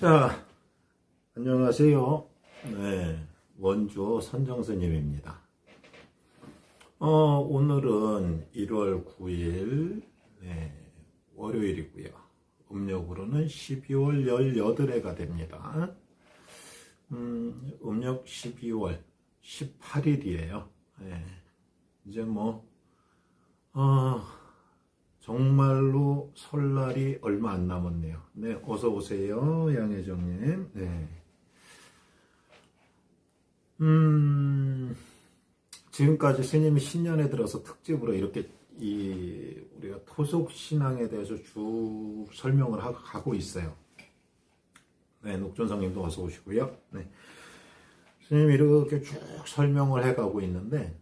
자, 안녕하세요. 네, 원주 선정스님입니다. 오늘은 1월 9일, 월요일이고요. 음력으로는 12월 18회가 됩니다. 음력 12월 18일이에요. 이제 정말로 설날이 얼마 안 남았네요. 네, 어서 오세요, 양혜정님. 네. 지금까지 스님이 신년에 들어서 특집으로 이렇게 우리가 토속 신앙에 대해서 쭉 설명을 하고 있어요. 네, 녹존성님도 어서 오시고요. 네. 스님이 이렇게 쭉 설명을 해가고 있는데,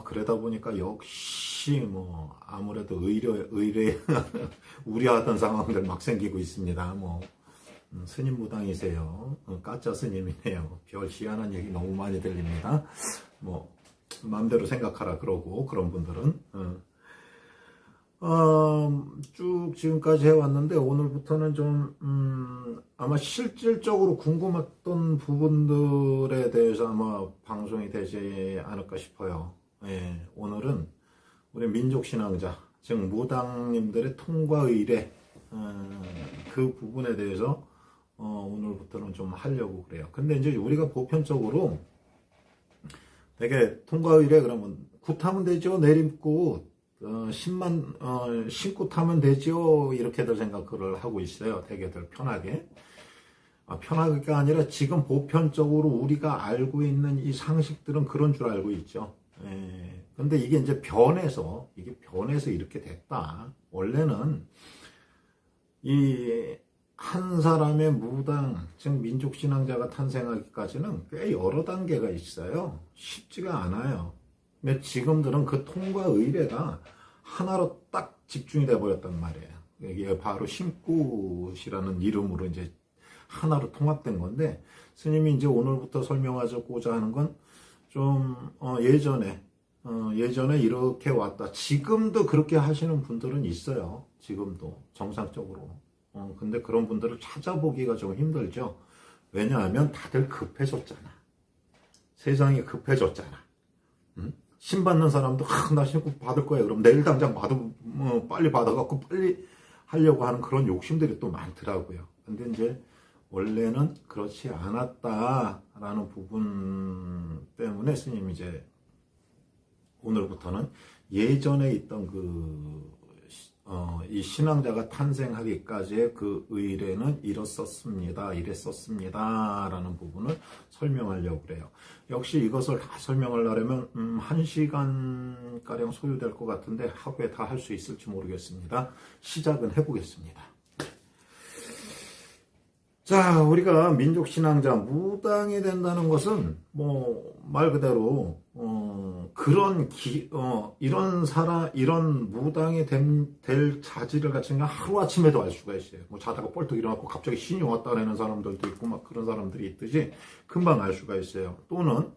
그러다 보니까 역시 아무래도 의뢰 우려하던 상황들 막 생기고 있습니다. 스님 무당이세요. 가짜 스님이네요. 별 희한한 얘기 너무 많이 들립니다. 마음대로 생각하라 그러고, 그런 분들은. 쭉 지금까지 해왔는데, 오늘부터는 좀, 아마 실질적으로 궁금했던 부분들에 대해서 아마 방송이 되지 않을까 싶어요. 오늘은 우리 민족신앙자, 즉, 무당님들의 통과 의례, 그 부분에 대해서, 오늘부터는 좀 하려고 그래요. 근데 이제 우리가 보편적으로 되게 통과 의례 그러면 굿하면 되죠. 내림굿. 신고 타면 되죠. 이렇게들 생각을 하고 있어요. 되게들 편하게. 편하게가 아니라 지금 보편적으로 우리가 알고 있는 이 상식들은 그런 줄 알고 있죠. 근데 이게 이제 변해서 이렇게 됐다. 원래는 한 사람의 무당, 즉 민족신앙자가 탄생하기까지는 꽤 여러 단계가 있어요. 쉽지가 않아요. 근데 지금들은 그 통과 의례가 하나로 딱 집중이 돼 버렸단 말이에요. 이게 바로 심굿이라는 이름으로 이제 하나로 통합된 건데, 스님이 이제 오늘부터 설명하고자 하는 건 좀 예전에 이렇게 왔다. 지금도 그렇게 하시는 분들은 있어요. 지금도 정상적으로. 근데 그런 분들을 찾아보기가 좀 힘들죠. 왜냐하면 다들 급해졌잖아. 세상이 급해졌잖아. 신 받는 사람도 나 신고 받을 거야. 그럼 내일 당장 빨리 받아갖고 빨리 하려고 하는 그런 욕심들이 또 많더라고요. 근데 이제 원래는 그렇지 않았다라는 부분 때문에 스님이 이제 오늘부터는 예전에 있던 이 신앙자가 탄생하기까지의 그 의례는 이랬었습니다. 라는 부분을 설명하려고 그래요. 역시 이것을 다 설명하려면 1시간가량 소요될 것 같은데 하루에 다 할 수 있을지 모르겠습니다. 시작은 해보겠습니다. 자, 우리가 민족신앙자, 무당이 된다는 것은, 말 그대로, 이런 무당이 될 자질을 갖춘 게 하루아침에도 알 수가 있어요. 자다가 뻘떡 일어나고 갑자기 신이 왔다라는 사람들도 있고, 막 그런 사람들이 있듯이 금방 알 수가 있어요. 또는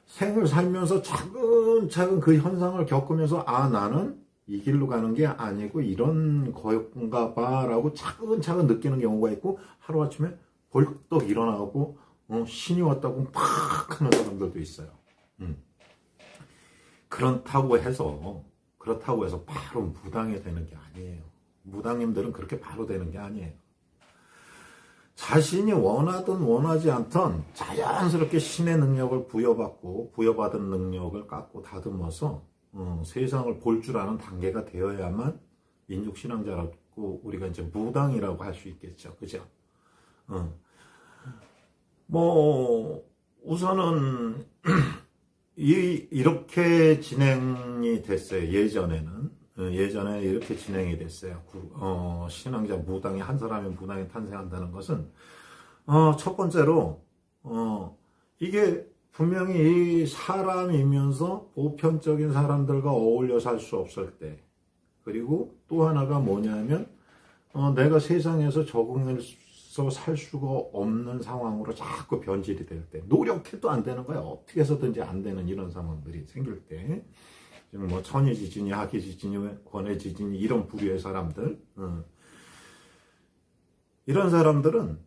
생을 살면서 차근차근 그 현상을 겪으면서, 나는 이 길로 가는 게 아니고 이런 거였가 봐라고 차근차근 느끼는 경우가 있고, 하루아침에 벌떡 일어나고 신이 왔다고 팍 하는 사람들도 있어요. 그렇다고 해서 바로 무당이 되는 게 아니에요. 무당님들은 그렇게 바로 되는 게 아니에요. 자신이 원하든 원하지 않든 자연스럽게 신의 능력을 부여받은 능력을 깎고 다듬어서 세상을 볼 줄 아는 단계가 되어야만 민족신앙자라고 우리가 이제 무당이라고 할 수 있겠죠. 그죠? 우선은 이렇게 진행이 됐어요. 예전에 이렇게 진행이 됐어요. 신앙자 무당이 한 사람의 무당이 탄생한다는 것은 첫 번째로 이게 분명히 이 사람이면서 보편적인 사람들과 어울려 살 수 없을 때, 그리고 또 하나가 뭐냐면 내가 세상에서 적응해서 살 수가 없는 상황으로 자꾸 변질이 될 때, 노력해도 안 되는 거야. 어떻게 해서든지 안 되는 이런 상황들이 생길 때, 지금 천희지진이, 하기지진이, 권해지진이 이런 부류의 사람들, 이런 사람들은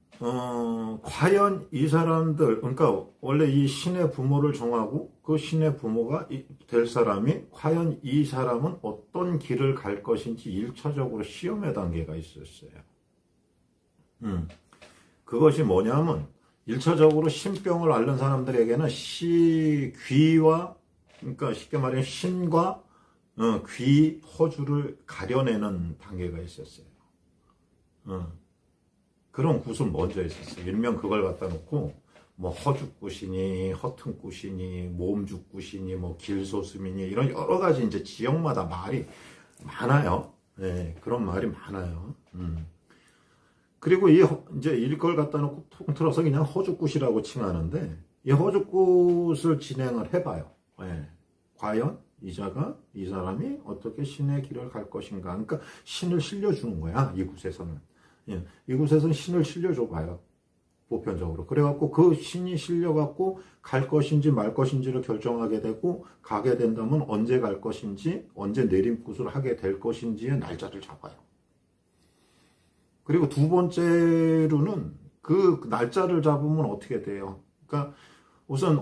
과연 이 사람들, 그러니까 원래 이 신의 부모를 정하고 그 신의 부모가 될 사람이 과연 이 사람은 어떤 길을 갈 것인지 1차적으로 시험의 단계가 있었어요. 그것이 뭐냐면 1차적으로 신병을 앓는 사람들에게는 귀와, 그러니까 쉽게 말하면 신과 귀, 허주를 가려내는 단계가 있었어요. 그런 굿은 먼저 있었어요. 일명 그걸 갖다 놓고 뭐 허죽굿이니 허튼굿이니 모음죽굿이니 뭐 길소슴이니 이런 여러 가지 이제 지역마다 말이 많아요. 네, 그런 말이 많아요. 그리고 이제 이걸 갖다 놓고 통틀어서 그냥 허죽굿이라고 칭하는데 이 허죽굿을 진행을 해봐요. 네, 과연 이 사람이 어떻게 신의 길을 갈 것인가. 그러니까 신을 실려주는 거야, 이 굿에서는. 예, 이곳에서는 신을 실려줘 봐요. 보편적으로. 그래갖고 그 신이 실려갖고 갈 것인지 말 것인지를 결정하게 되고 가게 된다면 언제 갈 것인지 언제 내림굿을 하게 될 것인지의 날짜를 잡아요. 그리고 두 번째로는 그 날짜를 잡으면 어떻게 돼요? 그러니까 우선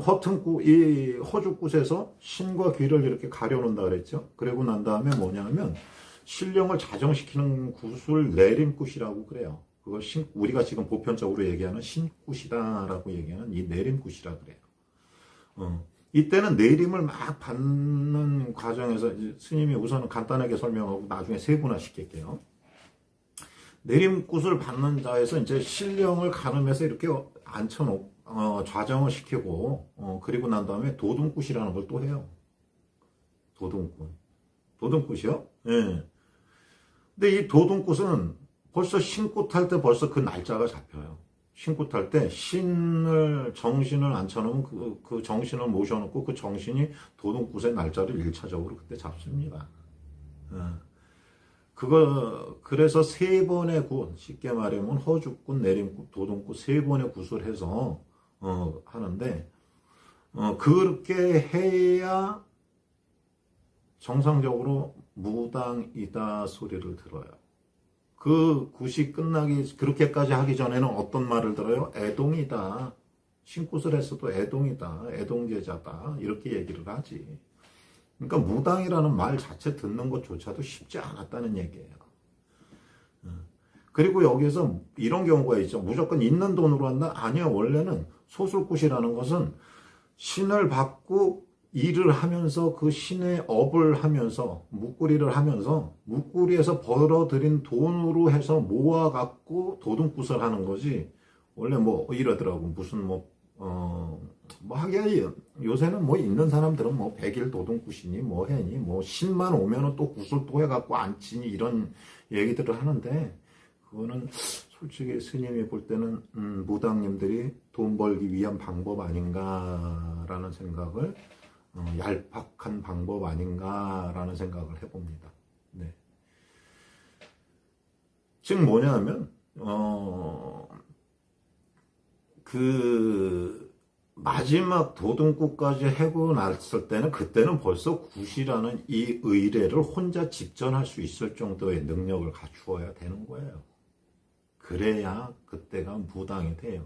이 허죽굿에서 신과 귀를 이렇게 가려놓는다 그랬죠. 그리고 난 다음에 뭐냐면 신령을 자정시키는 굿을 내림굿이라고 그래요. 그걸 우리가 지금 보편적으로 얘기하는 신굿이다라고 얘기하는 이 내림굿이라 그래요. 이때는 내림을 막 받는 과정에서 스님이 우선은 간단하게 설명하고 나중에 세분화 시킬게요. 내림굿을 받는 자에서 이제 신령을 가늠해서 이렇게 좌정을 시키고 그리고 난 다음에 도둠굿이라는 걸 또 해요. 도둠굿이요? 예. 근데 이 도둠굿은 벌써 신굿할 때 벌써 그 날짜가 잡혀요. 신굿할 때 정신을 앉혀놓으면 그 정신을 모셔놓고 그 정신이 도둠굿의 날짜를 1차적으로 그때 잡습니다. 그래서 세 번의 굿, 쉽게 말하면 허죽굿, 내림굿, 도둠굿 세 번의 굿을 해서, 하는데, 그렇게 해야 정상적으로 무당이다 소리를 들어요. 그 굿이 그렇게까지 하기 전에는 어떤 말을 들어요? 애동이다. 신굿을 했어도 애동이다. 애동제자다. 이렇게 얘기를 하지. 그러니까 무당이라는 말 자체 듣는 것조차도 쉽지 않았다는 얘기예요. 그리고 여기서 이런 경우가 있죠. 무조건 있는 돈으로 한다? 아니요. 원래는 소술굿이라는 것은 신을 받고 일을 하면서 그 신의 업을 하면서 묵구리를 하면서 묵구리에서 벌어들인 돈으로 해서 모아갖고 도둠굿을 하는 거지. 원래 뭐 이러더라고. 무슨 하기야 요새는 뭐 있는 사람들은 뭐 100일 도둠굿이니 뭐 해니 뭐 신만 오면은 또 굿을 또 해갖고 안 치니 이런 얘기들을 하는데 그거는 솔직히 스님이 볼 때는 무당님들이 돈 벌기 위한 방법 아닌가라는 생각을 얄팍한 방법 아닌가라는 생각을 해봅니다. 네. 즉 뭐냐면 마지막 도둠굿까지 하고 났을 때는 그때는 벌써 굿이라는 이 의례를 혼자 직전할 수 있을 정도의 능력을 갖추어야 되는 거예요. 그래야 그때가 무당이 돼요.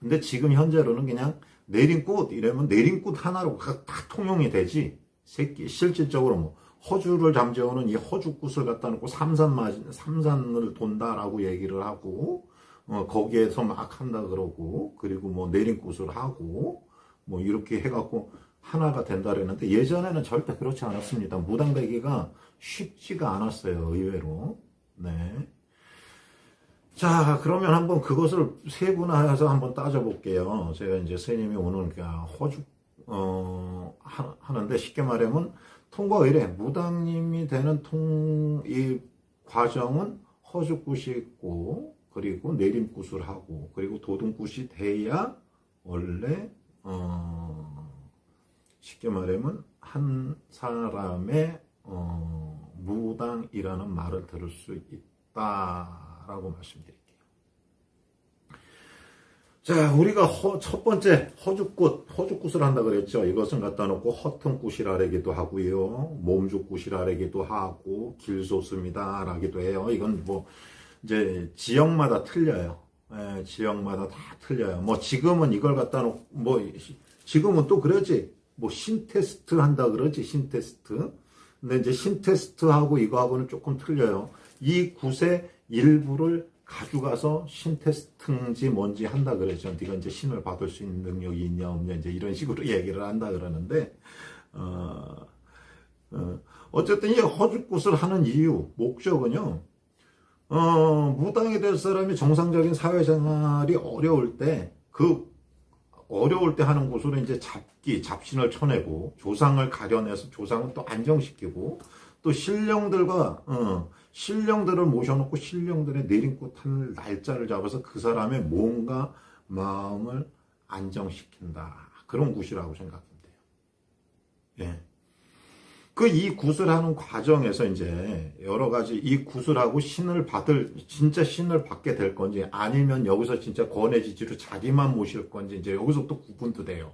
근데 지금 현재로는 그냥 내림굿 이러면 내림굿 하나로 다 통용이 되지. 실질적으로 뭐 허주를 잠재우는 이 허죽굿을 갖다 놓고 삼산을 돈다라고 얘기를 하고 거기에서 막 한다 그러고 그리고 뭐 내림굿을 하고 뭐 이렇게 해갖고 하나가 된다 그랬는데 예전에는 절대 그렇지 않았습니다. 무당되기가 쉽지가 않았어요. 의외로. 네. 자, 그러면 한번 그것을 세분화해서 한번 따져볼게요. 제가 이제 스님이 오늘 하는데 쉽게 말하면 통과 의례, 무당님이 되는 이 과정은 허죽굿이 있고, 그리고 내림굿을 하고, 그리고 도둠굿이 돼야 원래, 쉽게 말하면 한 사람의, 무당이라는 말을 들을 수 있다. 라고 말씀드릴게요. 자, 우리가 첫 번째 허죽굿을 한다 그랬죠. 이것은 갖다 놓고 허튼굿이라기도 하고요. 몸죽굿이라기도 하고 길소슴이다라기도 해요. 이건 뭐 이제 지역마다 틀려요. 예, 지역마다 다 틀려요. 뭐 지금은 이걸 갖다 놓고 뭐 지금은 또 그러지. 뭐 신테스트 한다 그러지. 신테스트. 근데 이제 신테스트하고 이거하고는 조금 틀려요. 이 굿의 일부를 가져가서 신테스트인지 뭔지 한다 그러죠. 네가 이제 신을 받을 수 있는 능력이 있냐 없냐 이제 이런 식으로 얘기를 한다 그러는데 어쨌든 이 허죽굿을 하는 이유 목적은요. 무당이 될 사람이 정상적인 사회생활이 어려울 때 하는 곳으로 이제 잡신을 쳐내고 조상을 가려내서 조상은 또 안정시키고 또 신령들을 모셔놓고 신령들의 내림굿할 날짜를 잡아서 그 사람의 몸과 마음을 안정시킨다. 그런 굿이라고 생각하면 돼요. 예. 이 굿을 하는 과정에서 이제 여러 가지 이 굿을 하고 진짜 신을 받게 될 건지 아니면 여기서 진짜 권해지지로 자기만 모실 건지 이제 여기서부터 구분도 돼요.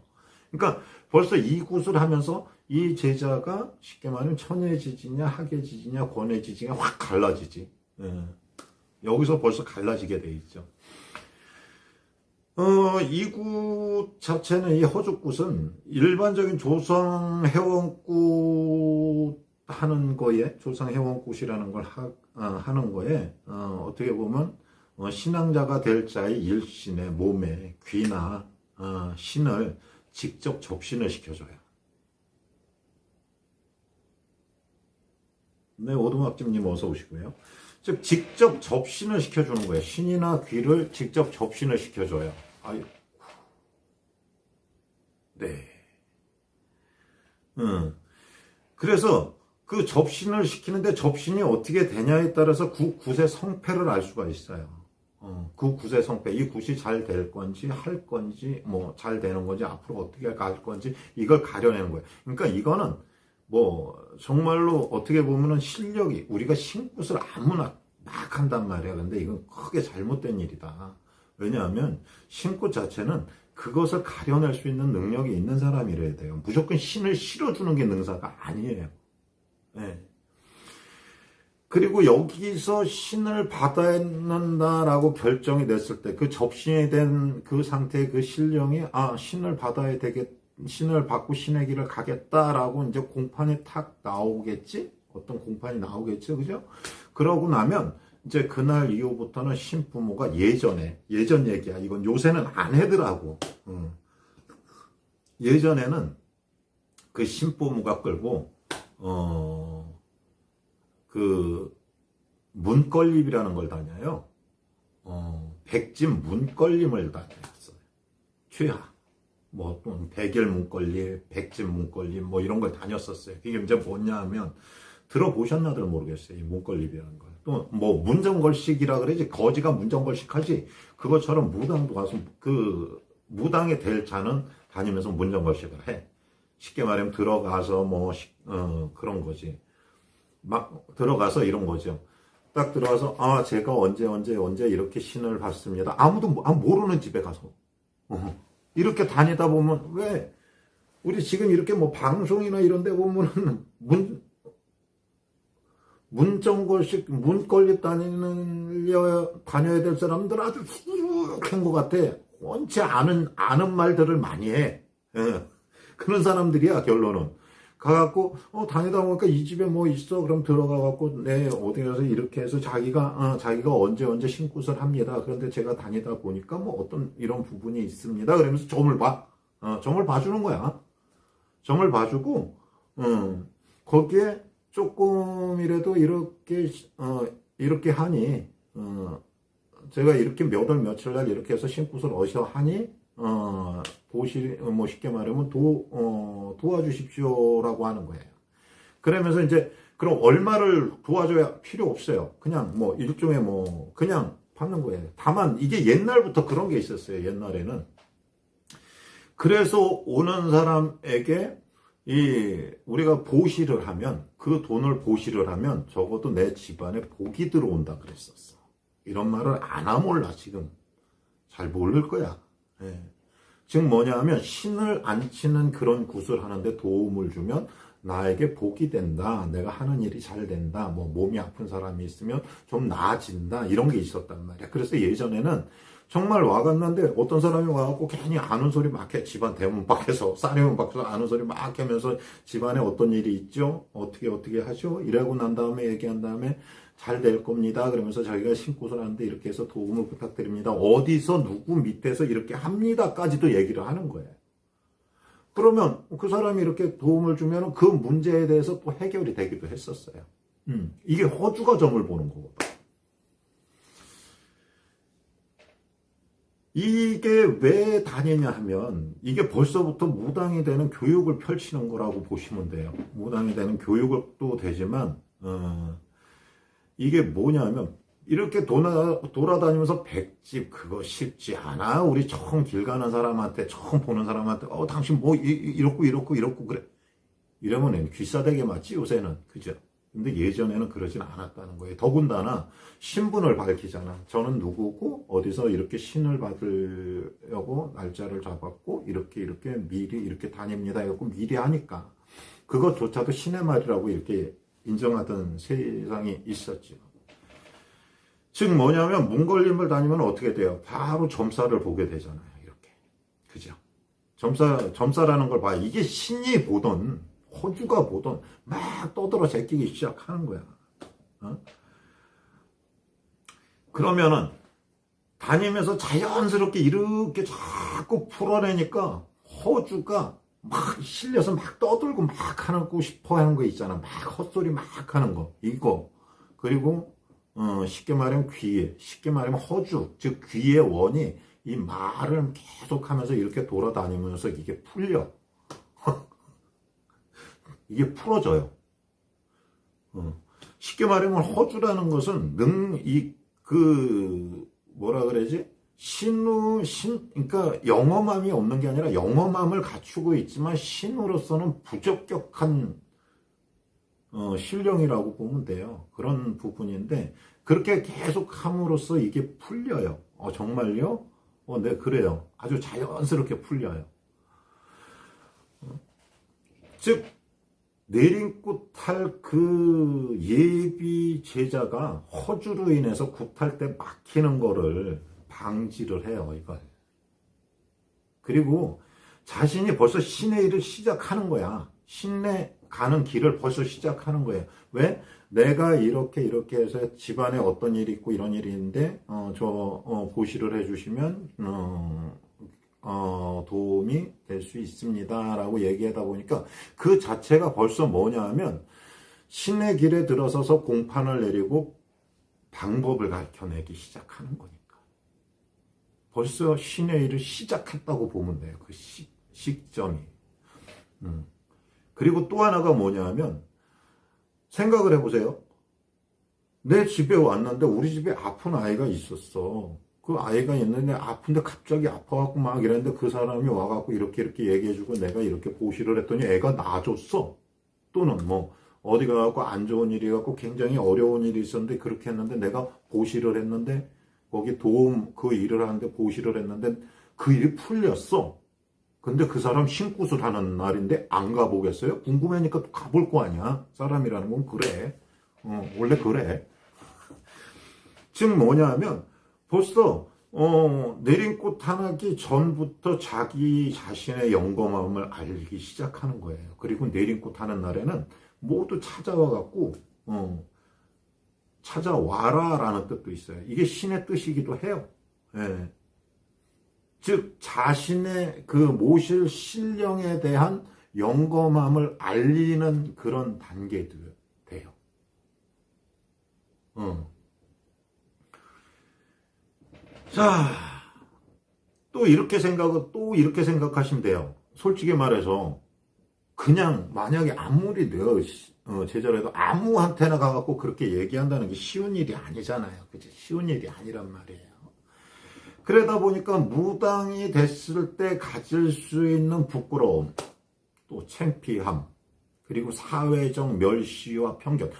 그러니까 벌써 이 굿을 하면서 이 제자가 쉽게 말하면 천해지지냐 학예지지냐 권해지지냐 확 갈라지지. 예. 여기서 벌써 갈라지게 돼 있죠. 이 굿 자체는 이 허죽굿은 일반적인 조상 회원굿 하는 거에 조상 회원굿이라는 걸 하는 거에 어떻게 보면 신앙자가 될 자의 일신의 몸에 귀나 신을 직접 접신을 시켜줘요. 네, 오두막집님 어서 오시고요. 즉 직접 접신을 시켜주는 거예요. 신이나 귀를 직접 접신을 시켜줘요. 아유, 네. 그래서 그 접신을 시키는데 접신이 어떻게 되냐에 따라서 그 굿의 성패를 알 수가 있어요. 그 굿의 성패, 이 굿이 잘 될 건지 할 건지 뭐 잘 되는 건지 앞으로 어떻게 갈 건지 이걸 가려내는 거예요. 그러니까 이거는 뭐 정말로 어떻게 보면은 실력이 우리가 신굿을 아무나 막 한단 말이야. 근데 이건 크게 잘못된 일이다. 왜냐하면 신굿 자체는 그것을 가려낼 수 있는 능력이 있는 사람이래야 돼요. 무조건 신을 실어주는 게 능사가 아니에요. 네. 그리고 여기서 신을 받아야 한다라고 결정이 됐을 때 그 접신이 된 그 상태의 그 신령이 신을 받아야 되겠다. 신을 받고 신의 길을 가겠다라고 이제 공판이 탁 나오겠지? 어떤 공판이 나오겠지? 그죠? 그러고 나면 이제 그날 이후부터는 신부모가 예전 얘기야. 이건 요새는 안 해더라고. 예전에는 그 신부모가 끌고, 그 문걸림이라는 걸 다녀요. 백진 문걸림을 다녔어요. 최하. 뭐, 또, 백일 문걸림, 백진 문걸림, 뭐, 이런 걸 다녔었어요. 이게 이제 뭐냐 하면, 들어보셨나들 모르겠어요. 이 문걸림이라는 걸. 또, 뭐, 문정걸식이라 그러지. 거지가 문정걸식 하지. 그것처럼 무당도 가서, 무당이 될 자는 다니면서 문정걸식을 해. 쉽게 말하면 들어가서 뭐, 그런 거지. 막, 들어가서 이런 거죠. 딱 들어가서, 제가 언제 이렇게 신을 받습니다. 아무도 모르는 집에 가서. 이렇게 다니다 보면 왜 우리 지금 이렇게 뭐 방송이나 이런 데 보면은 문정걸식 문걸립 다녀야 될 사람들 아주 쑥한 것 같아. 원체 아는 말들을 많이 해. 예. 그런 사람들이야. 결론은 가갖고 다니다 보니까 이 집에 뭐 있어 그럼 들어가갖고 어디 가서 이렇게 해서 자기가 언제 신굿을 합니다. 그런데 제가 다니다 보니까 뭐 어떤 이런 부분이 있습니다. 그러면서 점을 봐주는 거야. 점을 봐주고 거기에 조금이라도 이렇게 하니 제가 이렇게 몇 월 며칠 날 이렇게 해서 신굿을 어셔 하니 뭐 쉽게 말하면 도와주십시오라고 하는 거예요. 그러면서 이제 그럼 얼마를 도와줘야 필요 없어요. 그냥 뭐 일종의 뭐 그냥 받는 거예요. 다만 이게 옛날부터 그런 게 있었어요. 옛날에는. 그래서 오는 사람에게 우리가 보시를 하면 그 돈을 보시를 하면 적어도 내 집안에 복이 들어온다 그랬었어. 이런 말을 아나 몰라 지금. 잘 모를 거야. 예. 즉 뭐냐 하면 신을 안 치는 그런 굿을 하는데 도움을 주면 나에게 복이 된다. 내가 하는 일이 잘 된다. 뭐 몸이 아픈 사람이 있으면 좀 나아진다. 이런 게 있었단 말이야. 그래서 예전에는 정말 와갔는데 어떤 사람이 와갖고 괜히 아는 소리 막 해. 집안 대문 밖에서, 싸리문 밖에서 아는 소리 막 하면서 집안에 어떤 일이 있죠? 어떻게 하죠? 이러고 난 다음에 얘기한 다음에 잘 될 겁니다. 그러면서 자기가 신고를 하는데 이렇게 해서 도움을 부탁드립니다. 어디서 누구 밑에서 이렇게 합니다까지도 얘기를 하는 거예요. 그러면 그 사람이 이렇게 도움을 주면 그 문제에 대해서 또 해결이 되기도 했었어요. 이게 허주가 점을 보는 거거든. 이게 왜 다니냐 하면 이게 벌써부터 무당이 되는 교육을 펼치는 거라고 보시면 돼요. 무당이 되는 교육도 되지만 이게 뭐냐면 이렇게 돌아다니면서 백집 그거 쉽지 않아. 우리 처음 길 가는 사람한테 처음 보는 사람한테 당신 뭐 이렇고 그래. 이러면 귀싸대게 맞지 요새는. 그죠? 근데 예전에는 그러진 않았다는 거예요. 더군다나 신분을 밝히잖아. 저는 누구고 어디서 이렇게 신을 받으려고 날짜를 잡았고 이렇게 미리 이렇게 다닙니다. 이렇게 미리 하니까 그것조차도 신의 말이라고 이렇게 인정하던 세상이 있었죠. 즉 뭐냐면 문걸림을 다니면 어떻게 돼요? 바로 점사를 보게 되잖아요. 이렇게. 그죠? 점사라는 걸 봐. 이게 신이 보던 호주가 보던 막 떠들어 제끼기 시작하는 거야. 그러면은 다니면서 자연스럽게 이렇게 자꾸 풀어내니까 호주가 막 실려서 막 떠들고 막 하고 싶어 하는 거 있잖아. 막 헛소리 막 하는 거. 이거. 그리고 쉽게 말하면 쉽게 말하면 허주, 즉 귀의 원이 이 말을 계속하면서 이렇게 돌아다니면서 이게 풀려. 이게 풀어져요. 쉽게 말하면 허주라는 것은 뭐라 그러지? 그러니까 영험함이 없는 게 아니라 영험함을 갖추고 있지만 신으로서는 부적격한 신령이라고 보면 돼요. 그런 부분인데 그렇게 계속 함으로써 이게 풀려요. 정말요? 네, 그래요. 아주 자연스럽게 풀려요. 즉 내린굿할 그 예비 제자가 허주로 인해서 굿할 때 막히는 거를 방지를 해요, 이걸. 그리고 자신이 벌써 신의 일을 시작하는 거야. 신의 가는 길을 벌써 시작하는 거예요. 왜? 내가 이렇게 해서 집안에 어떤 일이 있고 이런 일이 있는데 보시를 해주시면 도움이 될 수 있습니다 라고 얘기하다 보니까 그 자체가 벌써 뭐냐 하면 신의 길에 들어서서 공판을 내리고 방법을 가르쳐내기 시작하는 거니까 벌써 신의 일을 시작했다고 보면 돼요. 그 시점이. 그리고 또 하나가 뭐냐 하면 생각을 해보세요. 내 집에 왔는데 우리 집에 아픈 아이가 있었어. 그 아이가 있는데 아픈데 갑자기 아파갖고 막 이랬는데 그 사람이 와갖고 이렇게 얘기해주고 내가 이렇게 보시를 했더니 애가 나아졌어. 또는 뭐 어디 가갖고 안 좋은 일이 갖고 굉장히 어려운 일이 있었는데 그렇게 했는데 내가 보시를 했는데 거기 그 일을 하는데 보시를 했는데 그 일이 풀렸어. 근데 그 사람 신굿을 하는 날인데 안 가보겠어요? 궁금하니까 또 가볼 거 아니야. 사람이라는 건 그래. 원래 그래. 즉 뭐냐 하면 벌써 내린꽃 하기 전부터 자기 자신의 영검함을 알기 시작하는 거예요. 그리고 내린꽃 하는 날에는 모두 찾아와 갖고 찾아와라 라는 뜻도 있어요. 이게 신의 뜻이기도 해요. 예. 즉 자신의 그 모실 신령에 대한 영검함을 알리는 그런 단계도 돼요. 자, 또 이렇게 생각하시면 돼요. 솔직히 말해서 그냥 만약에 아무리 내가 제자라도 아무한테나 가갖고 그렇게 얘기한다는 게 쉬운 일이 아니잖아요. 그치? 쉬운 일이 아니란 말이에요. 그러다 보니까 무당이 됐을 때 가질 수 있는 부끄러움, 또 창피함, 그리고 사회적 멸시와 편견.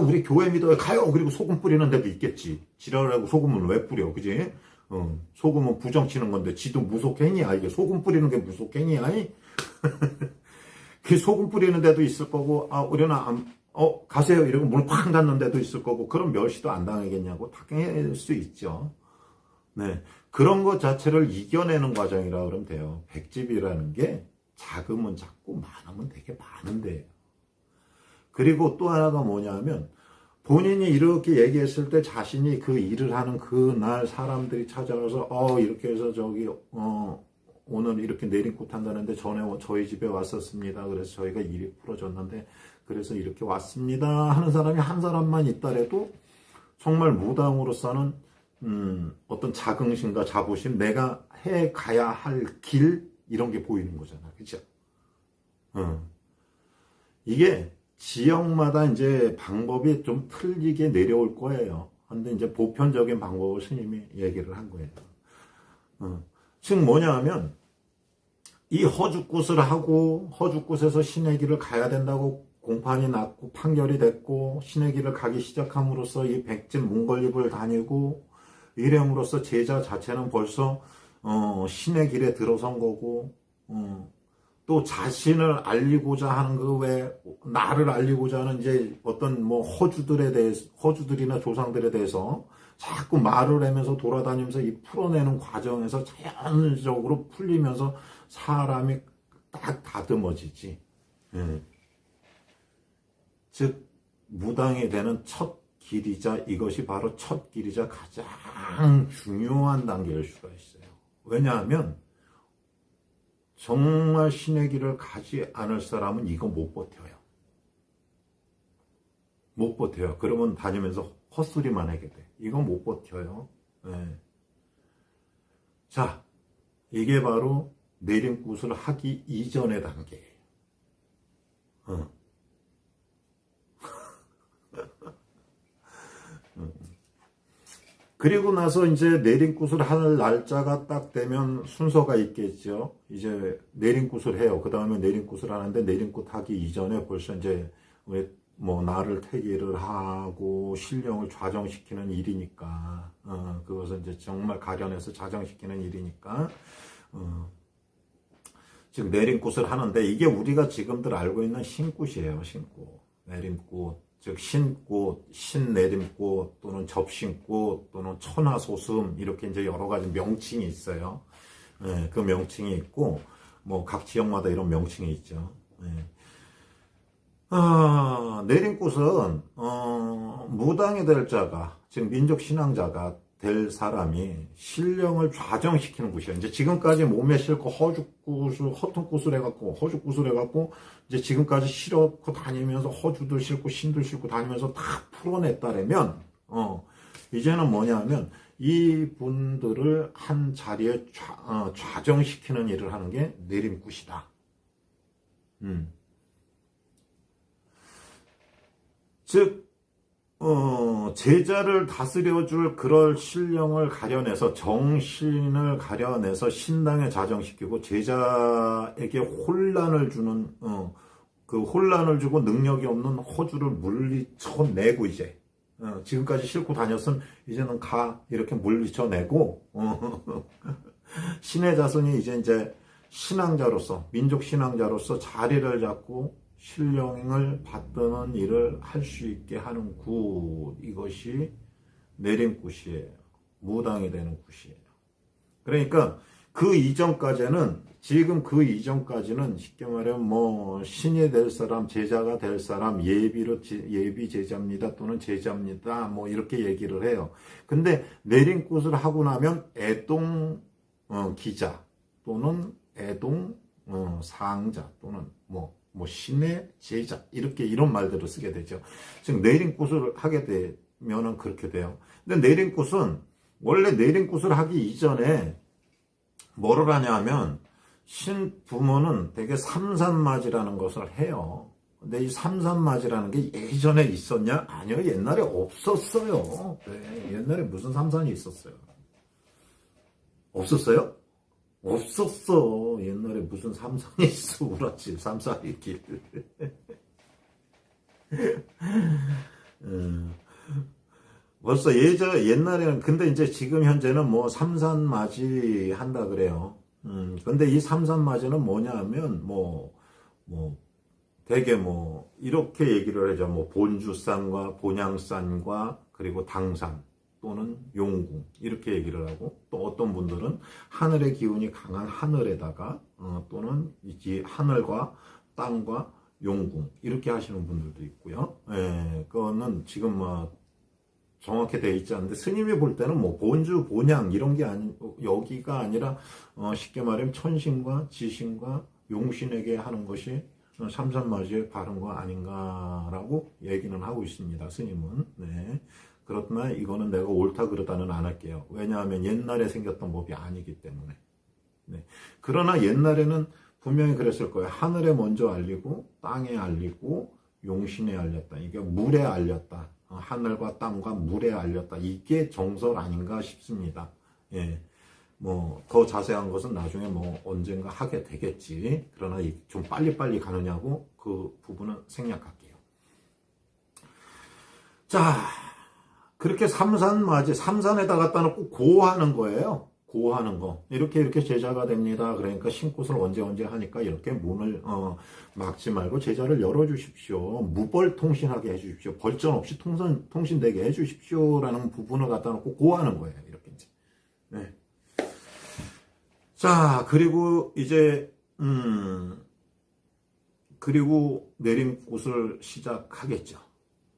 우리 교회 믿어요. 가요. 그리고 소금 뿌리는 데도 있겠지. 지랄하고 소금은 왜 뿌려? 그지? 소금은 부정치는 건데 지도 무속행위야. 이게 소금 뿌리는 게 무속행위야. 그 소금 뿌리는 데도 있을 거고, 우리는 가세요. 이러고 문 팍 닫는 데도 있을 거고, 그럼 멸시도 안 당하겠냐고 당할 수 있죠. 네. 그런 것 자체를 이겨내는 과정이라 그러면 돼요. 백집이라는 게 작으면 작고 많으면 되게 많은데요. 그리고 또 하나가 뭐냐면, 본인이 이렇게 얘기했을 때 자신이 그 일을 하는 그날 사람들이 찾아와서 이렇게 해서 오늘 이렇게 내림꽃 한다는데 전에 저희 집에 왔었습니다. 그래서 저희가 일이 풀어졌는데 그래서 이렇게 왔습니다 하는 사람이 한 사람만 있더라도 정말 무당으로서는 어떤 자긍심과 자부심, 내가 해 가야 할 길 이런 게 보이는 거잖아. 그죠? 이게 지역마다 이제 방법이 좀 틀리게 내려올 거예요. 근데 이제 보편적인 방법을 스님이 얘기를 한 거예요. 즉 뭐냐 하면, 이 허죽굿을 하고 허죽굿에서 신의 길을 가야 된다고 공판이 났고 판결이 됐고 신의 길을 가기 시작함으로써 이 백진 몽골립을 다니고 이름으로써 제자 자체는 벌써 신의 길에 들어선 거고, 또 자신을 알리고자 하는 나를 알리고자 하는 이제 어떤 허주들이나 조상들에 대해서 자꾸 말을 하면서 돌아다니면서 이 풀어내는 과정에서 자연적으로 풀리면서 사람이 딱 다듬어지지. 즉, 무당이 되는 첫 길이자, 이것이 바로 첫 길이자 가장 중요한 단계일 수가 있어요. 왜냐하면, 정말 신의 길을 가지 않을 사람은 이거 못 버텨요. 못 버텨요. 그러면 다니면서 헛소리만 하게 돼. 이건 못 버텨요. 네. 자, 이게 바로 내림굿을 하기 이전의 단계예요. 그리고 나서 이제 내림굿을 할 날짜가 딱 되면 순서가 있겠죠. 이제 내림굿을 해요. 그 다음에 내림굿을 하는데 내림굿 하기 이전에 벌써 이제 나를 태기를 하고 신령을 좌정시키는 일이니까, 그것은 이제 정말 가련해서 좌정시키는 일이니까, 지금 내림굿을 하는데 이게 우리가 지금들 알고 있는 신굿이에요. 신굿, 내림굿. 즉 신꽃, 신내림꽃 또는 접신꽃 또는 천하소슴 이렇게 이제 여러 가지 명칭이 있어요. 네, 그 명칭이 있고 각 지역마다 이런 명칭이 있죠. 네. 내림꽃은 무당이 될 자가, 즉 민족 신앙자가 될 사람이 신령을 좌정시키는 곳이에요. 이제 지금까지 몸에 싣고 허튼굿을 해갖고 이제 지금까지 실었고 다니면서 허주도 싣고 신도 싣고 다니면서 다 풀어냈다라면, 이제는 뭐냐면 이 분들을 한 자리에 좌정시키는 일을 하는 게 내림굿이다. 즉, 제자를 다스려줄 그럴 신령을 가려내서 정신을 가려내서 신당에 자정시키고 제자에게 혼란을 주는 그 혼란을 주고 능력이 없는 허주를 물리쳐내고 이제 지금까지 싣고 다녔으면 이제는 이렇게 물리쳐내고 신의 자손이 이제 신앙자로서 민족 신앙자로서 자리를 잡고 신령을 받드는 일을 할 수 있게 하는 굿, 이것이 내림굿이에요. 무당이 되는 굿이에요. 그러니까 지금 그 이전까지는 쉽게 말하면 신이 될 사람, 제자가 될 사람, 예비 제자입니다 또는 제자입니다 이렇게 얘기를 해요. 근데 내림굿을 하고 나면 애동 기자 또는 애동 상자 또는 신의 제자 이런 말들을 쓰게 되죠. 즉 내림굿을 하게 되면은 그렇게 돼요. 근데 내림굿은 원래 내림굿을 하기 이전에 뭐를 하냐면 신부모는 되게 삼산맞이라는 것을 해요. 근데 이 삼산맞이라는 게 예전에 있었냐? 아니요, 옛날에 없었어요. 네, 옛날에 무슨 삼산이 있었어요? 없었어요? 없었어. 옛날에 무슨 삼산이 있어. 우라지 삼산이 길. 벌써 옛날에는, 근데 이제 지금 현재는 삼산맞이 한다 그래요. 근데 이 삼산맞이는 뭐냐 하면, 되게 뭐 이렇게 얘기를 하죠. 뭐 본주산과 본양산과 그리고 당산 또는 용궁 이렇게 얘기를 하고, 또 어떤 분들은 하늘의 기운이 강한 하늘에다가 또는 이 하늘과 땅과 용궁 이렇게 하시는 분들도 있고요. 예, 그거는 지금 뭐 정확히 되어 있지 않은데, 스님이 볼 때는 뭐 본주 본양 이런 게 여기가 아니라 쉽게 말하면 천신과 지신과 용신에게 하는 것이 삼산맞이에 바른 거 아닌가라고 얘기는 하고 있습니다, 스님은. 네. 그렇지만 이거는 내가 옳다 그르다는 안 할게요. 왜냐하면 옛날에 생겼던 법이 아니기 때문에. 네. 그러나 옛날에는 분명히 그랬을 거예요. 하늘에 먼저 알리고 땅에 알리고 용신에 알렸다. 이게 물에 알렸다. 하늘과 땅과 물에 알렸다. 이게 정설 아닌가 싶습니다. 예. 뭐 더 자세한 것은 나중에 뭐 언젠가 하게 되겠지. 그러나 좀 빨리빨리 가느냐고 그 부분은 생략할게요. 자, 그렇게 삼산맞이, 삼산에다 갖다 놓고 고하는 거예요. 고하는 거. 이렇게 제자가 됩니다. 그러니까 신굿을 언제 하니까 이렇게 문을 막지 말고 제자를 열어주십시오. 무벌통신하게 해주십시오. 벌전 없이 통신되게 해주십시오라는 부분을 갖다 놓고 고하는 거예요. 이렇게 이제. 네. 자, 그리고 이제 그리고 내림굿을 시작하겠죠.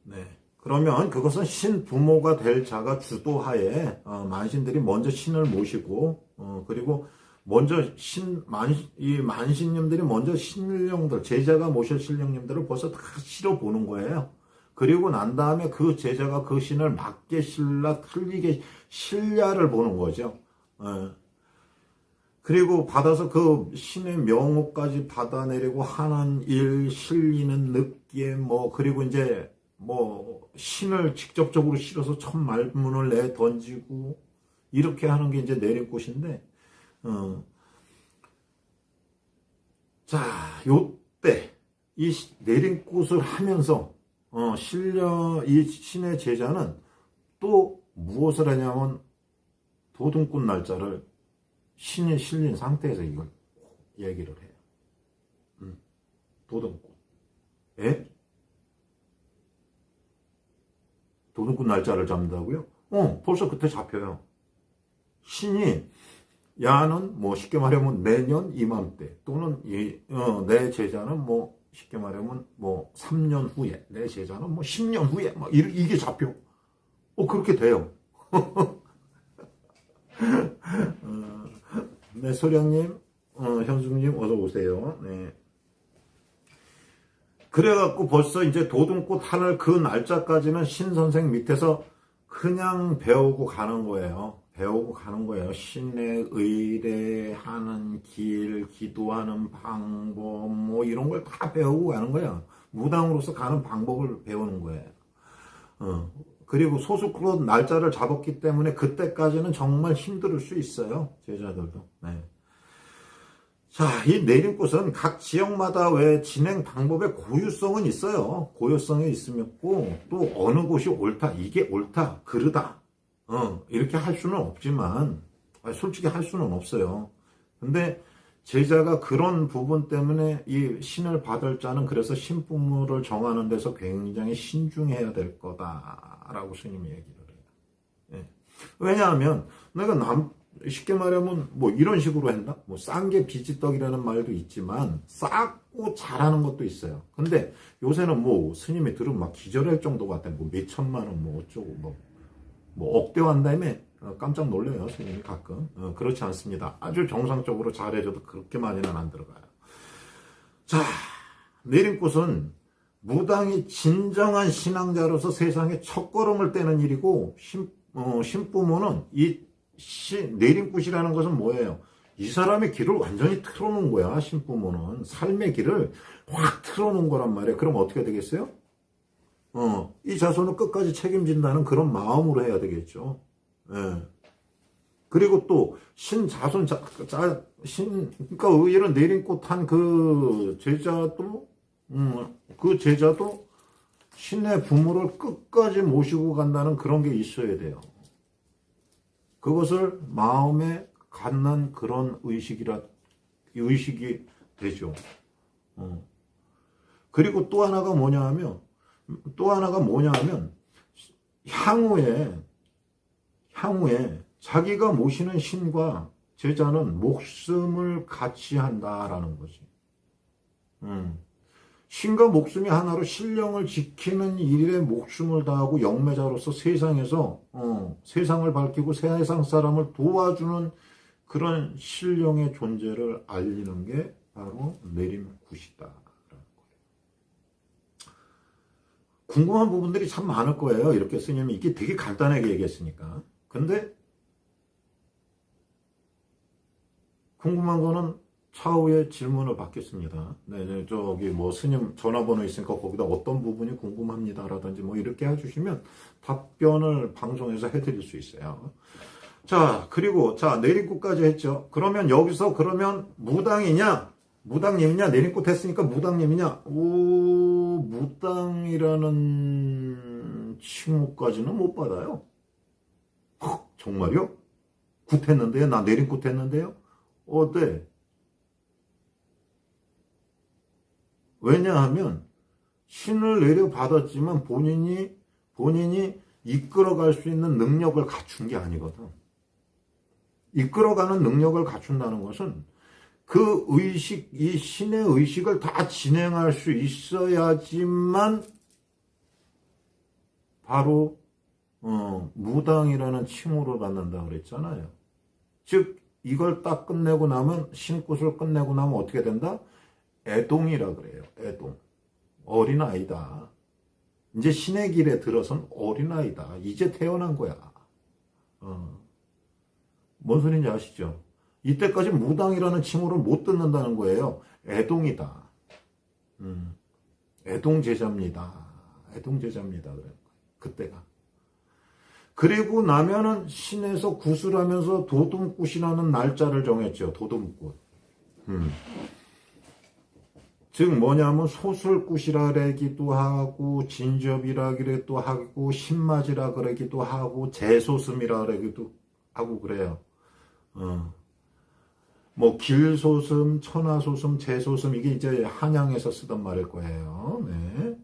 네. 그러면 그것은 신부모가 될 자가 주도하에 만신들이 먼저 신을 모시고 그리고 먼저 이 만신님들이 먼저 신령들, 제자가 모실 신령님들을 벌써 다 실어보는 거예요. 그리고 난 다음에 그 제자가 그 신을 맞게 신라, 틀리게 신ля를 보는 거죠. 그리고 받아서 그 신의 명호까지 받아내리고 하는 일, 실리는 느낌, 뭐, 그리고 이제 뭐 신을 직접적으로 실어서 첫 말문을 내 던지고 이렇게 하는 게 이제 내림굿인데, 자, 요때 이 내림굿을 하면서 이 신의 제자는 또 무엇을 하냐면 도둠굿 날짜를 신이 실린 상태에서 이걸 얘기를 해요. 도둠굿. 예? 도둑꾼 날짜를 잡는다고요? 벌써 그때 잡혀요. 신이, 야는 뭐 쉽게 말하면 내년 이맘때, 또는 내 제자는 뭐 쉽게 말하면 뭐 3년 후에, 내 제자는 뭐 10년 후에, 막 이게 잡혀. 그렇게 돼요. 네, 소령님, 현숙님, 어서 오세요. 네. 그래갖고 벌써 이제 도둠꽃 하늘 그 날짜까지는 신선생 밑에서 그냥 배우고 가는 거예요. 배우고 가는 거예요. 신의 의례하는 길, 기도하는 방법, 뭐 이런 걸 다 배우고 가는 거예요. 무당으로서 가는 방법을 배우는 거예요. 그리고 소수로 날짜를 잡았기 때문에 그때까지는 정말 힘들 수 있어요. 제자들도. 네. 자, 이 내림굿은 각 지역마다 왜 진행 방법의 고유성은 있어요. 고유성이 있으면고 또 어느 곳이 옳다, 이게 옳다, 그르다, 이렇게 할 수는 없지만, 솔직히 할 수는 없어요. 근데 제자가 그런 부분 때문에 이 신을 받을 자는 그래서 신부모를 정하는 데서 굉장히 신중해야 될 거다라고 스님이 얘기를 해요. 예. 왜냐하면 내가 쉽게 말하면 뭐 이런 식으로 했나? 뭐 싼 게 비지떡이라는 말도 있지만 싸고 잘하는 것도 있어요. 근데 요새는 뭐 스님이 들으면 막 기절할 정도 같아. 뭐 몇천만 원 뭐 어쩌고 뭐 억대한다며 깜짝 놀래요. 스님이 가끔. 그렇지 않습니다. 아주 정상적으로 잘해줘도 그렇게 많이는 안 들어가요. 자, 내림굿은 무당이 진정한 신앙자로서 세상에 첫걸음을 떼는 일이고, 신부모는 내림굿이라는 것은 뭐예요? 이 사람의 길을 완전히 틀어놓은 거야. 신부모는 삶의 길을 확 틀어놓은 거란 말이에요. 그럼 어떻게 되겠어요? 이 자손을 끝까지 책임진다는 그런 마음으로 해야 되겠죠. 예. 그리고 또 신자손 그러니까 이런 내림꽃 한 그 제자도 그 제자도 신의 부모를 끝까지 모시고 간다는 그런 게 있어야 돼요. 그것을 마음에 갖는 그런 의식이 되죠. 그리고 또 하나가 뭐냐 하면, 향후에 자기가 모시는 신과 제자는 목숨을 같이 한다라는 거지. 신과 목숨이 하나로 신령을 지키는 일에 목숨을 다하고 영매자로서 세상에서 세상을 밝히고 세상 사람을 도와주는 그런 신령의 존재를 알리는 게 바로 내림굿이다. 궁금한 부분들이 참 많을 거예요. 이렇게 스님이 이게 되게 간단하게 얘기했으니까. 근데 궁금한 거는 차후에 질문을 받겠습니다. 네, 저기 뭐 스님 전화번호 있으니까 거기다 어떤 부분이 궁금합니다라든지 뭐 이렇게 해주시면 답변을 방송에서 해드릴 수 있어요. 자, 그리고 자 내림굿까지 했죠. 그러면 여기서 그러면 무당님이냐 내림굿 했으니까 무당님이냐? 오, 무당이라는 칭호까지는 못 받아요. 정말요? 굿 했는데요? 나 내림굿 했는데요? 어때? 왜냐하면 신을 내려받았지만 본인이 이끌어갈 수 있는 능력을 갖춘 게 아니거든. 이끌어가는 능력을 갖춘다는 것은 그 의식, 이 신의 의식을 다 진행할 수 있어야지만 바로 무당이라는 칭호를 받는다고 그랬잖아요. 즉 이걸 딱 끝내고 나면 신굿을 끝내고 나면 어떻게 된다? 애동이라 그래요. 애동. 어린아이다. 이제 신의 길에 들어선 어린아이다. 이제 태어난 거야. 뭔 소리인지 아시죠? 이때까지 무당이라는 칭호를 못 듣는다는 거예요. 애동이다. 애동제자입니다. 애동제자입니다. 그래요. 그때가. 그리고 나면은 신에서 굿을 하면서 도둠굿이라는 날짜를 정했죠. 도둠굿. 즉 뭐냐면 소술굿이라 그러기도 하고 진접이라 그러기도 하고 신맞이라 그러기도 하고 재소슴이라 그러기도 하고 그래요. 뭐 길소슴, 천하소슴, 재소슴 이게 이제 한양에서 쓰던 말일 거예요. 네.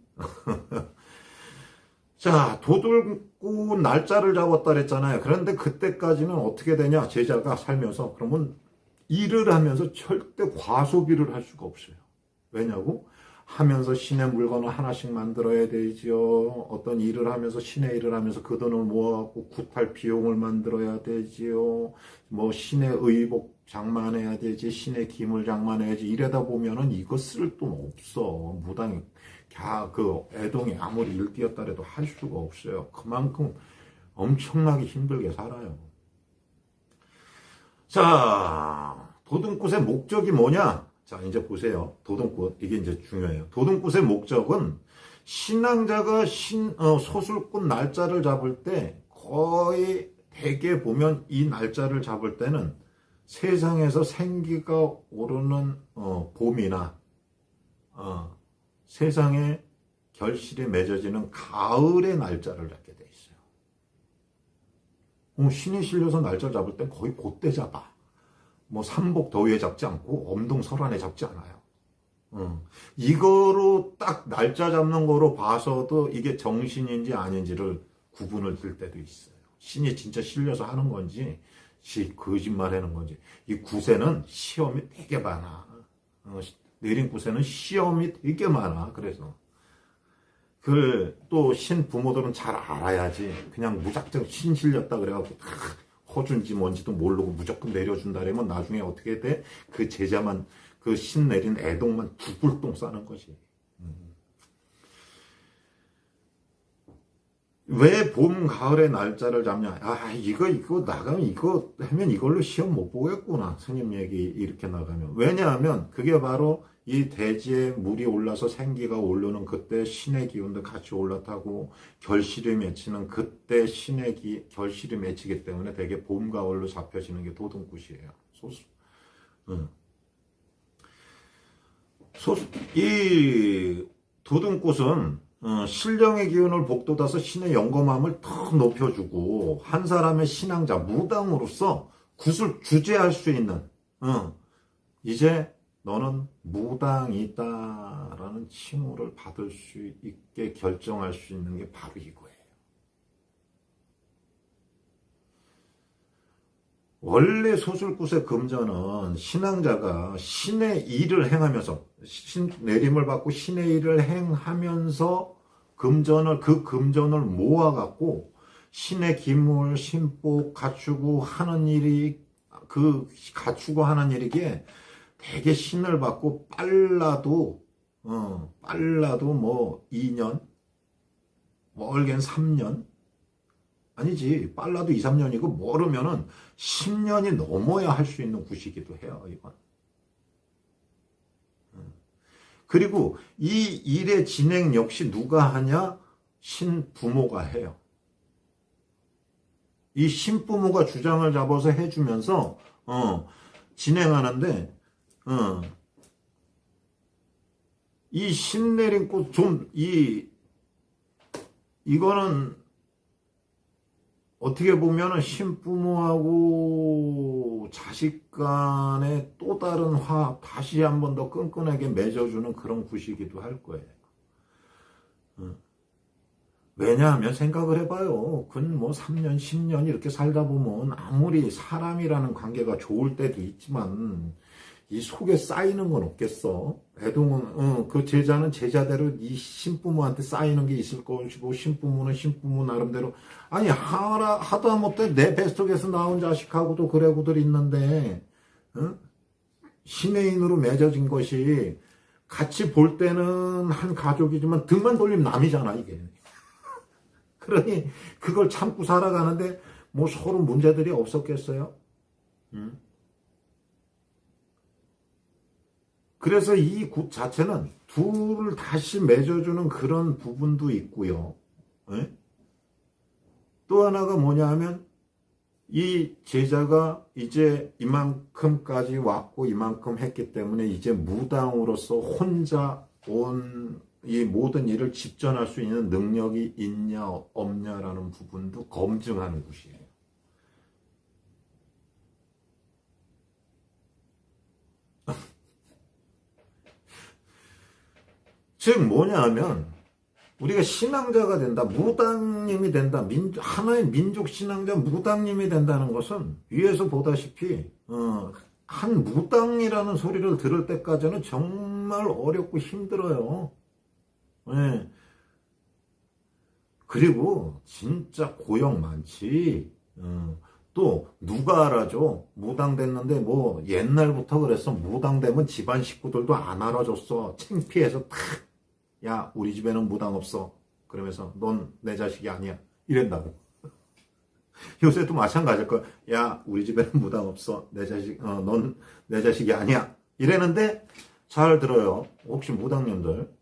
자, 도들고 날짜를 잡았다 그랬잖아요. 그런데 그때까지는 어떻게 되냐? 제자가 살면서 그러면 일을 하면서 절대 과소비를 할 수가 없어요. 왜냐고? 하면서 신의 물건을 하나씩 만들어야 되지요. 어떤 일을 하면서 신의 일을 하면서 그 돈을 모아갖고 굿할 비용을 만들어야 되지요. 뭐 신의 의복 장만해야 되지, 신의 기물 장만해야지. 이러다 보면은 이거 쓸 돈 없어. 무당이 그 애동이 아무리 일띄었다 해도 할 수가 없어요. 그만큼 엄청나게 힘들게 살아요. 자, 도둠굿의 목적이 뭐냐? 자, 이제 보세요. 도둠굿. 이게 이제 중요해요. 도둠굿의 목적은 신앙자가 소술굿 날짜를 잡을 때 거의 대개 보면 이 날짜를 잡을 때는 세상에서 생기가 오르는 봄이나 세상에 결실이 맺어지는 가을의 날짜를 잡게 돼 있어요. 신이 실려서 날짜를 잡을 땐 거의 그때 잡아. 뭐 삼복 더위에 잡지 않고 엄동 설안에 잡지 않아요. 이거로 딱 날짜 잡는 거로 봐서도 이게 정신인지 아닌지를 구분을 들 때도 있어요. 신이 진짜 실려서 하는 건지 거짓말 하는 건지. 이 굿에는 시험이 되게 많아. 내린 굿에는 시험이 되게 많아. 그래서 또 신 부모들은 잘 알아야지. 그냥 무작정 신 실렸다 그래갖고 허준지 뭔지도 모르고 무조건 내려준다 그러면 나중에 어떻게 돼? 그 제자만 그 신 내린 애동만 두불똥 싸는 거지. 왜 봄, 가을의 날짜를 잡냐? 이거 나가면 이거 하면 이걸로 시험 못 보겠구나. 스님 얘기 이렇게 나가면. 왜냐하면 그게 바로 이 대지에 물이 올라서 생기가 오르는 그때 신의 기운도 같이 올라타고 결실이 맺히는 그때 결실이 맺히기 때문에 되게 봄, 가을로 잡혀지는 게 도둠굿이에요. 이 도둠굿은 신령의 기운을 복돋아서 신의 영검함을 더 높여주고 한 사람의 신앙자 무당으로서 굿을 주재할 수 있는 이제 너는 무당이다라는 칭호를 받을 수 있게 결정할 수 있는 게 바로 이거예요. 원래 소술굿의 금전은 신앙자가 신의 일을 행하면서 내림을 받고 신의 일을 행하면서 그 금전을 모아갖고 신의 기물, 신복 갖추고 하는 일이 갖추고 하는 일이기에 되게 신을 받고 빨라도 뭐 2년, 멀게는 3년, 아니지, 빨라도 2, 3년이고 모르면은 10년이 넘어야 할 수 있는 굿이기도 해요, 이건. 그리고 이 일의 진행 역시 누가 하냐? 신부모가 해요. 이 신부모가 주장을 잡아서 해주면서 진행하는데 이 신내린 꽃 이거는 어떻게 보면은 신부모하고 자식 간의 또 다른 화합, 다시 한 번 더 끈끈하게 맺어주는 그런 굿이기도 할 거예요. 왜냐하면 생각을 해봐요. 근 뭐 3년, 10년 이렇게 살다 보면 아무리 사람이라는 관계가 좋을 때도 있지만 이 속에 쌓이는 건 없겠어. 애동은 그 제자는 제자대로 이 신부모한테 쌓이는 게 있을 것이고 신부모는 신부모 나름대로 아니 하다못해 내 뱃속에서 나온 자식하고도 그래고들 있는데 신의인으로 맺어진 것이 같이 볼 때는 한 가족이지만 등만 돌리면 남이잖아 이게. 그러니 그걸 참고 살아가는데 뭐 서로 문제들이 없었겠어요? 그래서 이 굿 자체는 둘을 다시 맺어주는 그런 부분도 있고요. 예? 또 하나가 뭐냐 하면 이 제자가 이제 이만큼까지 왔고 이만큼 했기 때문에 이제 무당으로서 혼자 이 모든 일을 집전할 수 있는 능력이 있냐 없냐라는 부분도 검증하는 곳이에요. 즉 뭐냐 하면 우리가 신앙자가 된다, 무당님이 된다, 하나의 민족 신앙자 무당님이 된다는 것은 위에서 보다시피 한 무당이라는 소리를 들을 때까지는 정말 어렵고 힘들어요. 네. 그리고 진짜 고역 많지. 또 누가 알아줘? 무당 됐는데 뭐 옛날부터 그랬어. 무당 되면 집안 식구들도 안 알아줬어. 창피해서 탁. 야, 우리 집에는 무당 없어. 그러면서 넌 내 자식이 아니야. 이랬다고. 요새도 마찬가지일 거야. 야, 우리 집에는 무당 없어. 넌 내 자식이 아니야. 이랬는데 잘 들어요. 혹시 무당님들.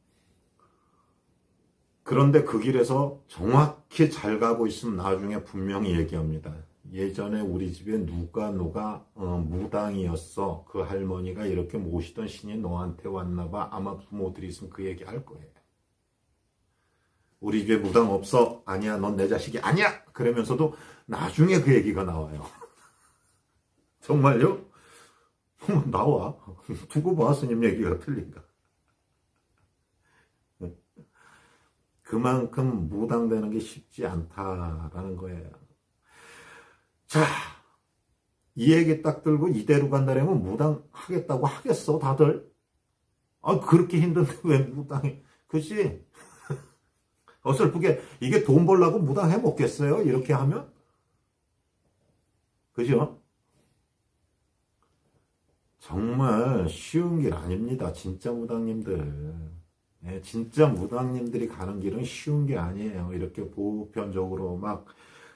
그런데 그 길에서 정확히 잘 가고 있으면 나중에 분명히 얘기합니다. 예전에 우리 집에 누가 무당이었어. 그 할머니가 이렇게 모시던 신이 너한테 왔나봐. 아마 부모들이 있으면 그 얘기 할 거예요. 우리 집에 무당 없어. 아니야, 넌 내 자식이 아니야. 그러면서도 나중에 그 얘기가 나와요. 정말요? 나와. 두고 봐, 스님 얘기가 틀린가. 그만큼 무당되는 게 쉽지 않다라는 거예요. 자, 이 얘기 딱 들고 이대로 간다면 무당 하겠다고 하겠어, 다들? 아, 그렇게 힘든데 왜 무당이? 그치? 어설프게 이게 돈 벌려고 무당 해 먹겠어요? 이렇게 하면? 그죠? 정말 쉬운 길 아닙니다. 진짜 무당님들. 네, 진짜 무당님들이 가는 길은 쉬운 게 아니에요. 이렇게 보편적으로 막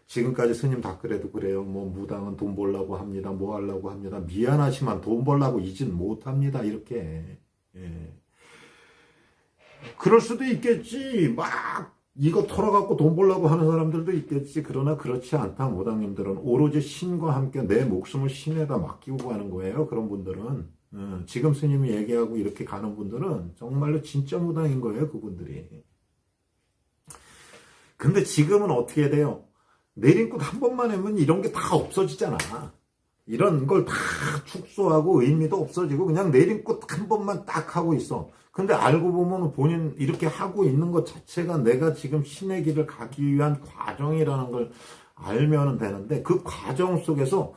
지금까지 스님 다 그래도 그래요. 뭐 무당은 돈 벌려고 합니다. 뭐 하려고 합니다. 미안하지만 돈 벌려고 이진 못합니다. 이렇게. 예. 그럴 수도 있겠지. 막 이거 털어갖고 돈 벌려고 하는 사람들도 있겠지. 그러나 그렇지 않다. 무당님들은 오로지 신과 함께 내 목숨을 신에다 맡기고 가는 거예요. 그런 분들은. 지금 스님이 얘기하고 이렇게 가는 분들은 정말로 진짜 무당인 거예요. 그분들이. 근데 지금은 어떻게 돼요? 내림굿 한 번만 하면 이런 게 다 없어지잖아. 이런 걸 다 축소하고 의미도 없어지고 그냥 내림꽃 한 번만 딱 하고 있어. 근데 알고 보면 본인 이렇게 하고 있는 것 자체가 내가 지금 신의 길을 가기 위한 과정이라는 걸 알면 되는데 그 과정 속에서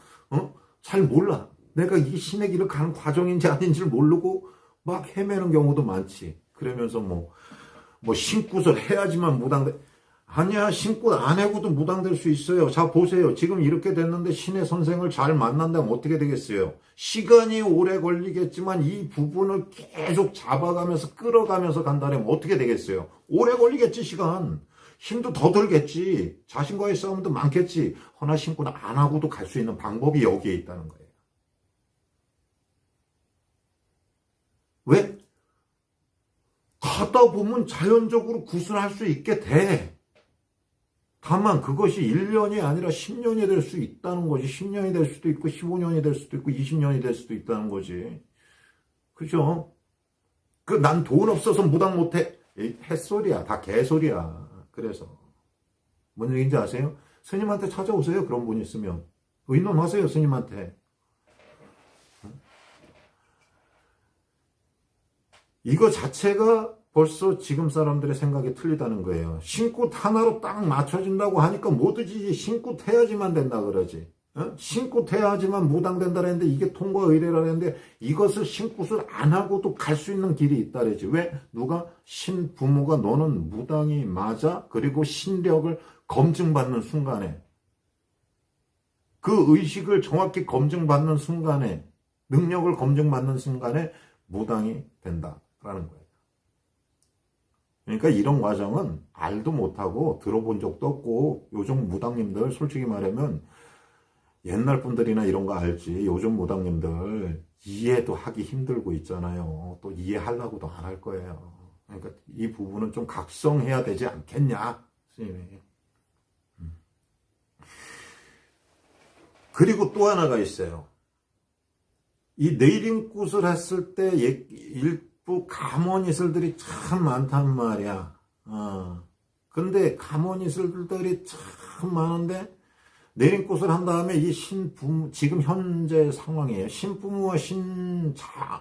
잘 몰라. 내가 이 신의 길을 가는 과정인지 아닌지를 모르고 막 헤매는 경우도 많지. 그러면서 뭐 신굿을 해야지만 무당돼. 아니야, 신굿 안 해고도 무당될 수 있어요. 자, 보세요. 지금 이렇게 됐는데 신의 선생을 잘 만난다면 어떻게 되겠어요? 시간이 오래 걸리겠지만 이 부분을 계속 잡아가면서 끌어가면서 간다면 어떻게 되겠어요? 오래 걸리겠지, 시간. 힘도 더 들겠지. 자신과의 싸움도 많겠지. 허나 신굿 안 하고도 갈 수 있는 방법이 여기에 있다는 거예요. 왜? 가다 보면 자연적으로 굿을 할 수 있게 돼. 다만 그것이 1년이 아니라 10년이 될 수 있다는 거지. 10년이 될 수도 있고 15년이 될 수도 있고 20년이 될 수도 있다는 거지. 그죠? 난 돈 없어서 무당 못해. 햇소리야. 다 개소리야. 그래서 뭔 얘기인지 아세요? 스님한테 찾아오세요. 그런 분 있으면. 의논하세요. 스님한테. 이거 자체가 벌써 지금 사람들의 생각이 틀리다는 거예요. 신굿 하나로 딱 맞춰진다고 하니까 뭐든지 신굿 해야지만 된다 그러지. 신굿 해야지만 무당된다 그랬는데 이게 통과 의례라 그랬는데 이것을 신굿을 안 하고도 갈 수 있는 길이 있다 그러지. 왜? 누가? 신부모가 너는 무당이 맞아? 그리고 신력을 검증받는 순간에 그 의식을 정확히 검증받는 순간에 능력을 검증받는 순간에 무당이 된다라는 거예요. 그러니까 이런 과정은 알도 못하고 들어본 적도 없고 요즘 무당님들 솔직히 말하면 옛날 분들이나 이런 거 알지. 요즘 무당님들 이해도 하기 힘들고 있잖아요. 또 이해하려고도 안 할 거예요. 그러니까 이 부분은 좀 각성해야 되지 않겠냐, 스님이. 그리고 또 하나가 있어요. 이 내림굿을 했을 때 일부 가모니슬들이 참 많단 말이야. 근데 가모니슬들이 참 많은데 내림굿을 한 다음에 이 신부모, 지금 현재 상황이에요. 신부모와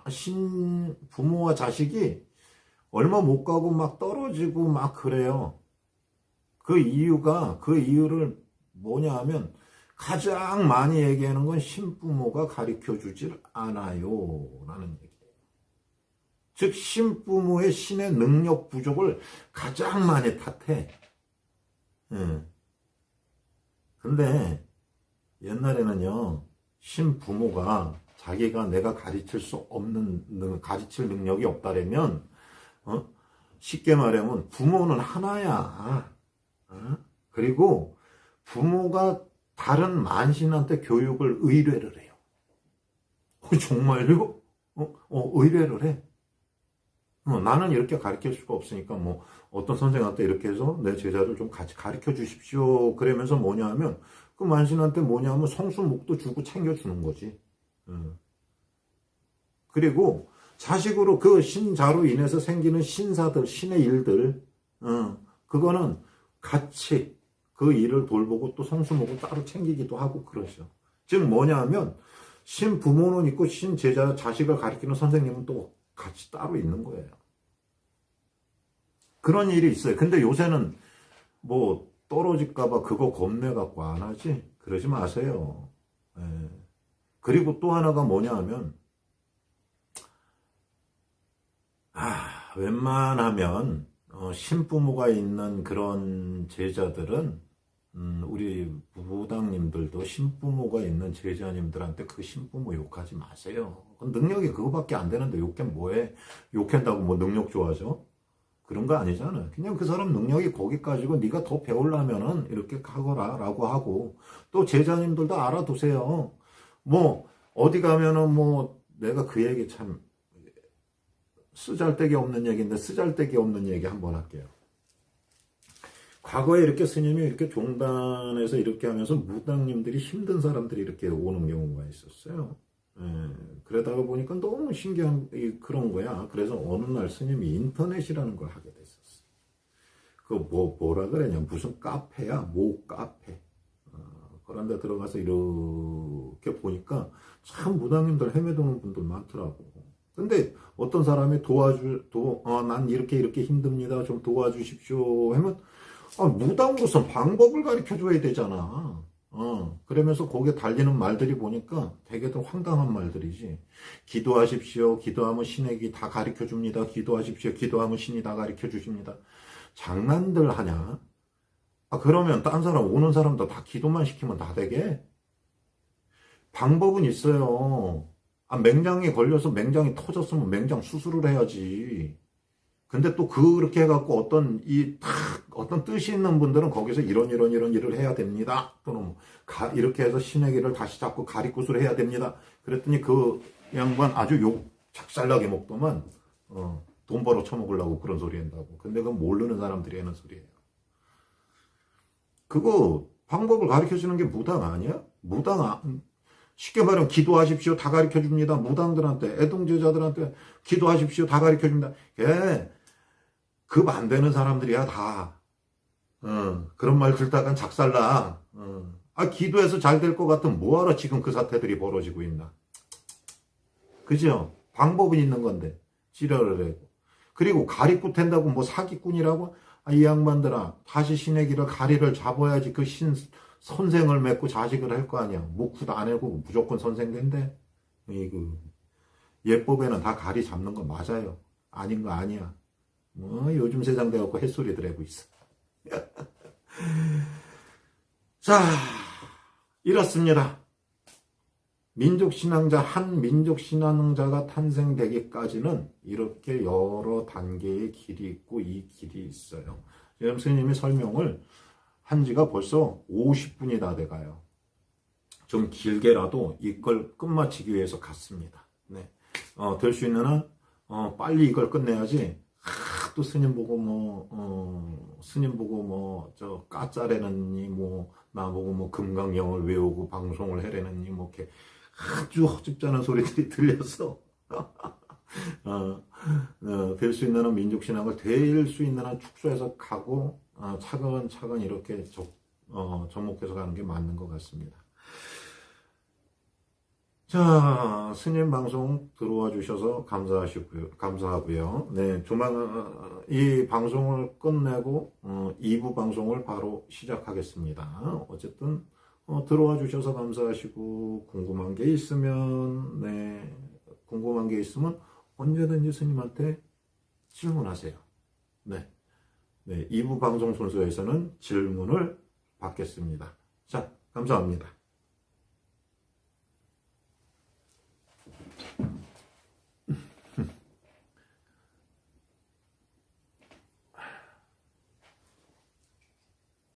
신부모와 자식이 얼마 못 가고 막 떨어지고 막 그래요. 그 이유를 뭐냐 하면 가장 많이 얘기하는 건 신부모가 가르쳐 주질 않아요. 라는 얘기예요. 즉, 신부모의 신의 능력 부족을 가장 많이 탓해. 근데 옛날에는요, 신부모가 자기가 내가 가르칠 수 없는, 가르칠 능력이 없다라면, 쉽게 말하면 부모는 하나야. 그리고 부모가 다른 만신한테 교육을 의뢰를 해요. 정말요? 의뢰를 해. 나는 이렇게 가르칠 수가 없으니까 어떤 선생한테 이렇게 해서 내 제자를 좀 같이 가르쳐 주십시오. 그러면서 뭐냐 하면 그 만신한테 뭐냐 하면 성수목도 주고 챙겨주는 거지. 그리고 자식으로 그 신자로 인해서 생기는 신사들, 신의 일들, 그거는 같이 그 일을 돌보고 또 성수목을 따로 챙기기도 하고 그러죠. 즉 뭐냐 하면 신부모는 있고 신제자, 자식을 가르치는 선생님은 또 같이 따로 있는 거예요. 그런 일이 있어요. 근데 요새는 떨어질까봐 그거 겁내갖고 안 하지? 그러지 마세요. 그리고 또 하나가 뭐냐 하면, 웬만하면, 신부모가 있는 그런 제자들은, 우리 무당님들도 신부모가 있는 제자님들한테 그 신부모 욕하지 마세요. 능력이 그거밖에 안 되는데 욕해 뭐해? 욕한다고 능력 좋아져? 그런 거 아니잖아. 그냥 그 사람 능력이 거기까지고 네가 더 배우려면은 이렇게 하거라 라고 하고 또 제자님들도 알아두세요. 어디 가면은 내가 그 얘기 참 쓰잘데기 없는 얘기인데 쓰잘데기 없는 얘기 한번 할게요. 과거에 이렇게 스님이 이렇게 종단에서 이렇게 하면서 무당님들이 힘든 사람들이 이렇게 오는 경우가 있었어요. 그러다가 보니까 너무 신기한 그런 거야. 그래서 어느 날 스님이 인터넷이라는 걸 하게 됐었어. 뭐라 그러냐. 무슨 카페야. 모 카페. 그런데 들어가서 이렇게 보니까 참 무당님들 헤매도는 분들 많더라고. 근데 어떤 사람이 난 이렇게 힘듭니다. 좀 도와주십시오. 하면, 무당으로서 방법을 가르쳐 줘야 되잖아. 그러면서 거기에 달리는 말들이 보니까 되게도 황당한 말들이지. 기도하십시오. 기도하면 신에게 다 가르쳐 줍니다. 기도하십시오. 기도하면 신이 다 가르쳐 주십니다. 장난들 하냐? 그러면 딴 사람, 오는 사람도 다 기도만 시키면 다 되게? 방법은 있어요. 맹장에 걸려서 맹장이 터졌으면 맹장 수술을 해야지. 근데 또 그렇게 해갖고 어떤 뜻이 있는 분들은 거기서 이런 일을 해야 됩니다. 또는 이렇게 해서 신에게를 다시 잡고 가리굿을 해야 됩니다. 그랬더니 그 양반 아주 작살나게 먹더만, 돈 벌어 처먹으려고 그런 소리 한다고. 근데 그건 모르는 사람들이 하는 소리예요. 그거 방법을 가르쳐 주는 게 무당 아니야? 쉽게 말하면 기도하십시오. 다 가르쳐 줍니다. 무당들한테, 애동제자들한테 기도하십시오. 다 가르쳐 줍니다. 급 안 되는 사람들이야, 다. 그런 말 듣다간 작살나. 기도해서 잘 될 것 같으면 뭐하러 지금 그 사태들이 벌어지고 있나. 그죠? 방법은 있는 건데, 지랄을 해고. 그리고 가리꾸 텐다고 뭐 사기꾼이라고? 이 양반들아, 다시 신의 길을 가리를 잡아야지 그 선생을 맺고 자식을 할 거 아니야. 묵후도 안 하고 무조건 선생 된대. 예법에는 다 가리 잡는 거 맞아요. 아닌 거 아니야. 요즘 세상 돼갖고 햇소리들 하고 있어. 자, 이렇습니다. 한 민족신앙자가 탄생되기까지는 이렇게 여러 단계의 길이 있고 이 길이 있어요. 지금 스님이 설명을 한 지가 벌써 50분이 다 돼가요. 좀 길게라도 이걸 끝마치기 위해서 갔습니다. 네. 될 수 있는 한, 빨리 이걸 끝내야지. 또 스님 보고 까짜래는니, 나보고 금강경을 외우고 방송을 해래는니, 이렇게 아주 허집잖은 소리들이 들려서, 될 수 있는 한 민족신앙을 될 수 있는 한 축소해서 가고, 차근차근 이렇게 접목해서 가는 게 맞는 것 같습니다. 자, 스님 방송 들어와 주셔서 감사하고요. 네, 조만간 이 방송을 끝내고 2부 방송을 바로 시작하겠습니다. 어쨌든 들어와 주셔서 감사하시고 궁금한 게 있으면 언제든지 스님한테 질문하세요. 네. 2부 방송 순서에서는 질문을 받겠습니다. 자, 감사합니다.